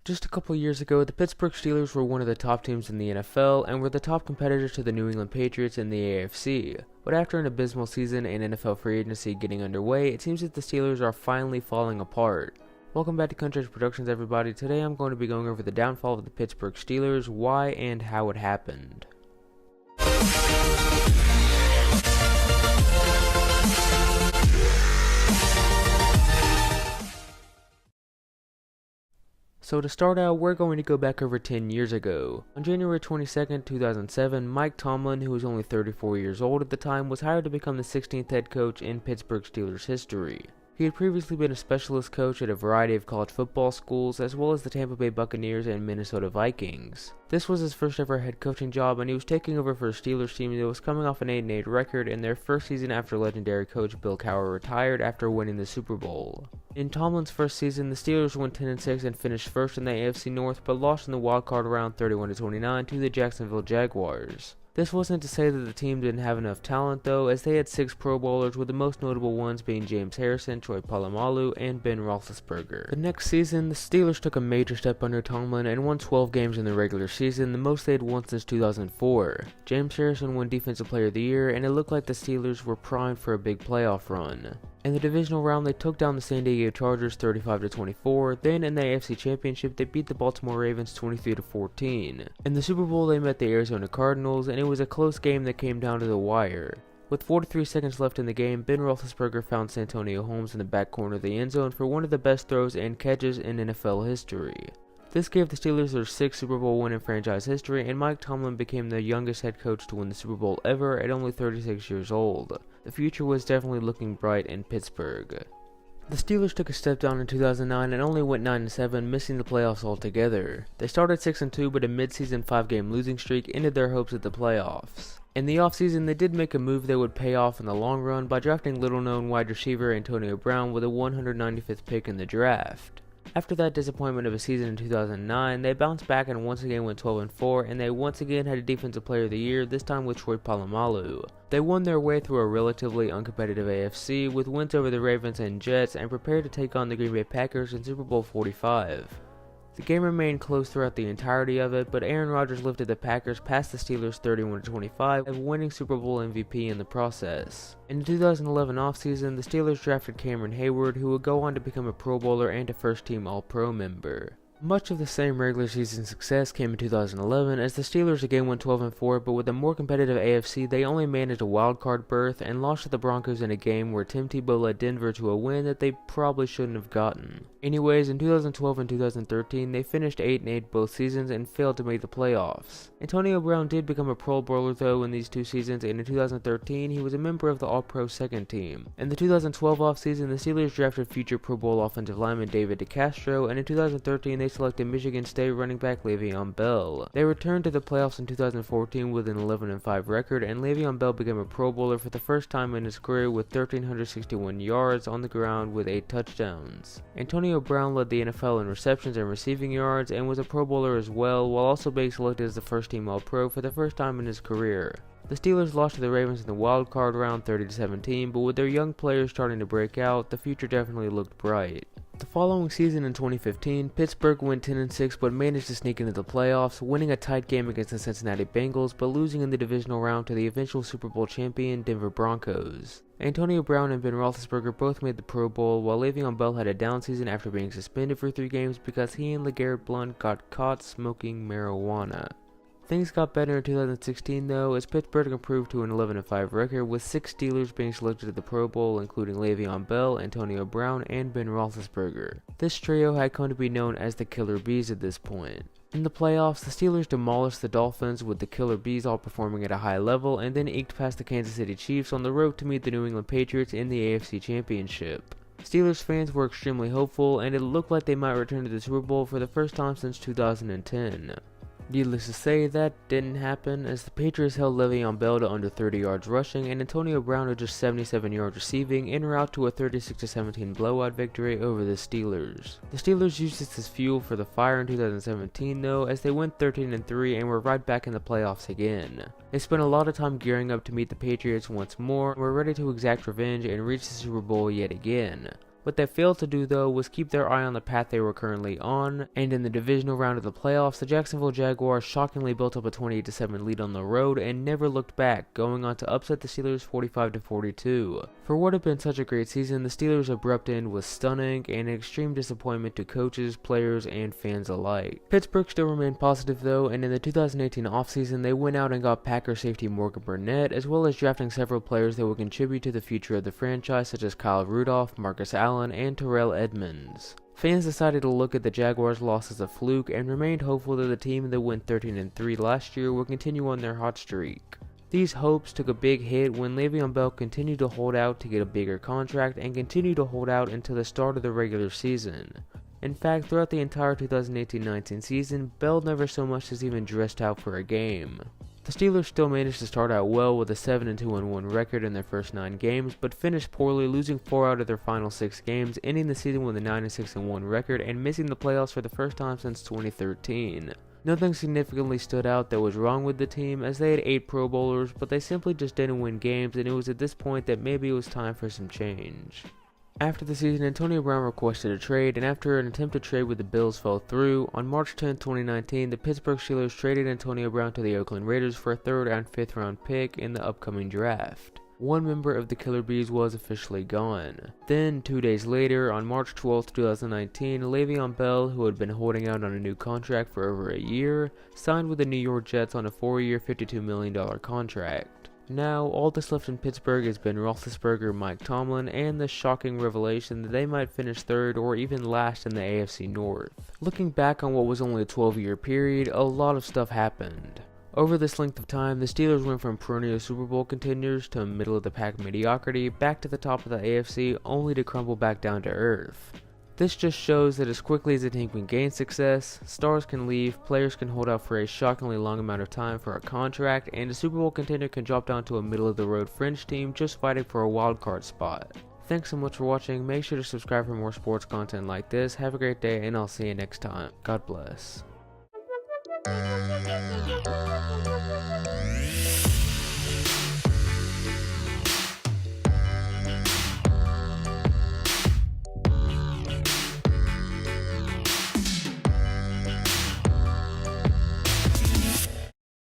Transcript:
Just a couple years ago, the Pittsburgh Steelers were one of the top teams in the NFL and were the top competitors to the New England Patriots in the AFC. But after an abysmal season and NFL free agency getting underway, it seems that the Steelers are finally falling apart. Welcome back to Country Productions, everybody. Today I'm going to be going over the downfall of the Pittsburgh Steelers, why and how it happened. So to start out, we're going to go back over 10 years ago. On January 22nd, 2007, Mike Tomlin, who was only 34 years old at the time, was hired to become the 16th head coach in Pittsburgh Steelers history. He had previously been a specialist coach at a variety of college football schools, as well as the Tampa Bay Buccaneers and Minnesota Vikings. This was his first ever head coaching job, and he was taking over for a Steelers team that was coming off an 8-8 record in their first season after legendary coach Bill Cowher retired after winning the Super Bowl. In Tomlin's first season, the Steelers went 10-6 and finished first in the AFC North, but lost in the wildcard round 31-29 to the Jacksonville Jaguars. This wasn't to say that the team didn't have enough talent though, as they had 6 Pro Bowlers, with the most notable ones being James Harrison, Troy Polamalu, and Ben Roethlisberger. The next season, the Steelers took a major step under Tomlin and won 12 games in the regular season, the most they had won since 2004. James Harrison won Defensive Player of the Year, and it looked like the Steelers were primed for a big playoff run. In the divisional round, they took down the San Diego Chargers 35-24. Then in the AFC Championship, they beat the Baltimore Ravens 23-14. In the Super Bowl, they met the Arizona Cardinals, and it was a close game that came down to the wire. With 43 seconds left in the game, Ben Roethlisberger found Santonio Holmes in the back corner of the end zone for one of the best throws and catches in NFL history. This gave the Steelers their 6th Super Bowl win in franchise history, and Mike Tomlin became the youngest head coach to win the Super Bowl ever at only 36 years old. The future was definitely looking bright in Pittsburgh. The Steelers took a step down in 2009 and only went 9-7, missing the playoffs altogether. They started 6-2, but a mid-season 5-game losing streak ended their hopes at the playoffs. In the offseason, they did make a move that would pay off in the long run by drafting little-known wide receiver Antonio Brown with a 195th pick in the draft. After that disappointment of a season in 2009, they bounced back and once again went 12-4, and they once again had a Defensive Player of the Year, this time with Troy Polamalu. They won their way through a relatively uncompetitive AFC with wins over the Ravens and Jets, and prepared to take on the Green Bay Packers in Super Bowl 45. The game remained close throughout the entirety of it, but Aaron Rodgers lifted the Packers past the Steelers 31-25, winning Super Bowl MVP in the process. In the 2011 offseason, the Steelers drafted Cameron Hayward, who would go on to become a Pro Bowler and a first-team All-Pro member. Much of the same regular season success came in 2011, as the Steelers again went 12-4, but with a more competitive AFC, they only managed a wildcard berth and lost to the Broncos in a game where Tim Tebow led Denver to a win that they probably shouldn't have gotten. Anyways, in 2012 and 2013, they finished 8-8 both seasons and failed to make the playoffs. Antonio Brown did become a Pro Bowler though in these 2 seasons, and in 2013, he was a member of the All-Pro second team. In the 2012 offseason, the Steelers drafted future Pro Bowl offensive lineman David DeCastro, and in 2013, they selected Michigan State running back Le'Veon Bell. They returned to the playoffs in 2014 with an 11-5 record, and Le'Veon Bell became a Pro Bowler for the first time in his career with 1,361 yards on the ground with 8 touchdowns. Antonio Brown led the NFL in receptions and receiving yards, and was a Pro Bowler as well, while also being selected as the first-team All-Pro for the first time in his career. The Steelers lost to the Ravens in the wild card round 30-17, but with their young players starting to break out, the future definitely looked bright. The following season in 2015, Pittsburgh went 10-6 but managed to sneak into the playoffs, winning a tight game against the Cincinnati Bengals but losing in the divisional round to the eventual Super Bowl champion Denver Broncos. Antonio Brown and Ben Roethlisberger both made the Pro Bowl, while Le'Veon Bell had a down season after being suspended for 3 games because he and LeGarrette Blount got caught smoking marijuana. Things got better in 2016 though, as Pittsburgh improved to an 11-5 record, with 6 Steelers being selected to the Pro Bowl, including Le'Veon Bell, Antonio Brown, and Ben Roethlisberger. This trio had come to be known as the Killer Bees at this point. In the playoffs, the Steelers demolished the Dolphins, with the Killer Bees all performing at a high level, and then eked past the Kansas City Chiefs on the road to meet the New England Patriots in the AFC Championship. Steelers fans were extremely hopeful, and it looked like they might return to the Super Bowl for the first time since 2010. Needless to say, that didn't happen, as the Patriots held Le'Veon Bell to under 30 yards rushing and Antonio Brown to just 77 yards receiving, en route to a 36-17 blowout victory over the Steelers. The Steelers used this as fuel for the fire in 2017 though, as they went 13-3 and were right back in the playoffs again. They spent a lot of time gearing up to meet the Patriots once more, and were ready to exact revenge and reach the Super Bowl yet again. What they failed to do though was keep their eye on the path they were currently on, and in the divisional round of the playoffs, the Jacksonville Jaguars shockingly built up a 28-7 lead on the road and never looked back, going on to upset the Steelers 45-42. For what had been such a great season, the Steelers' abrupt end was stunning and an extreme disappointment to coaches, players, and fans alike. Pittsburgh still remained positive though, and in the 2018 offseason, they went out and got Packers safety Morgan Burnett, as well as drafting several players that would contribute to the future of the franchise, such as Kyle Rudolph, Marcus Allen, and Terrell Edmonds. Fans decided to look at the Jaguars' loss as a fluke and remained hopeful that the team that went 13-3 last year would continue on their hot streak. These hopes took a big hit when Le'Veon Bell continued to hold out to get a bigger contract and continued to hold out until the start of the regular season. In fact, throughout the entire 2018-19 season, Bell never so much as even dressed out for a game. The Steelers still managed to start out well with a 7-2-1 record in their first 9 games, but finished poorly, losing 4 out of their final 6 games, ending the season with a 9-6-1 record and missing the playoffs for the first time since 2013. Nothing significantly stood out that was wrong with the team, as they had 8 Pro Bowlers, but they simply just didn't win games, and it was at this point that maybe it was time for some change. After the season, Antonio Brown requested a trade, and after an attempt to trade with the Bills fell through, on March 10, 2019, the Pittsburgh Steelers traded Antonio Brown to the Oakland Raiders for a 3rd and 5th round pick in the upcoming draft. One member of the Killer Bees was officially gone. Then, 2 days later, on March 12, 2019, Le'Veon Bell, who had been holding out on a new contract for over a year, signed with the New York Jets on a 4-year, $52 million contract. Now, all that's left in Pittsburgh is Ben Roethlisberger, Mike Tomlin, and the shocking revelation that they might finish 3rd or even last in the AFC North. Looking back on what was only a 12-year period, a lot of stuff happened. Over this length of time, the Steelers went from perennial Super Bowl contenders to middle-of-the-pack mediocrity, back to the top of the AFC, only to crumble back down to earth. This just shows that as quickly as a team can gain success, stars can leave, players can hold out for a shockingly long amount of time for a contract, and a Super Bowl contender can drop down to a middle-of-the-road fringe team just fighting for a wild card spot. Thanks so much for watching. Make sure to subscribe for more sports content like this. Have a great day, and I'll see you next time. God bless.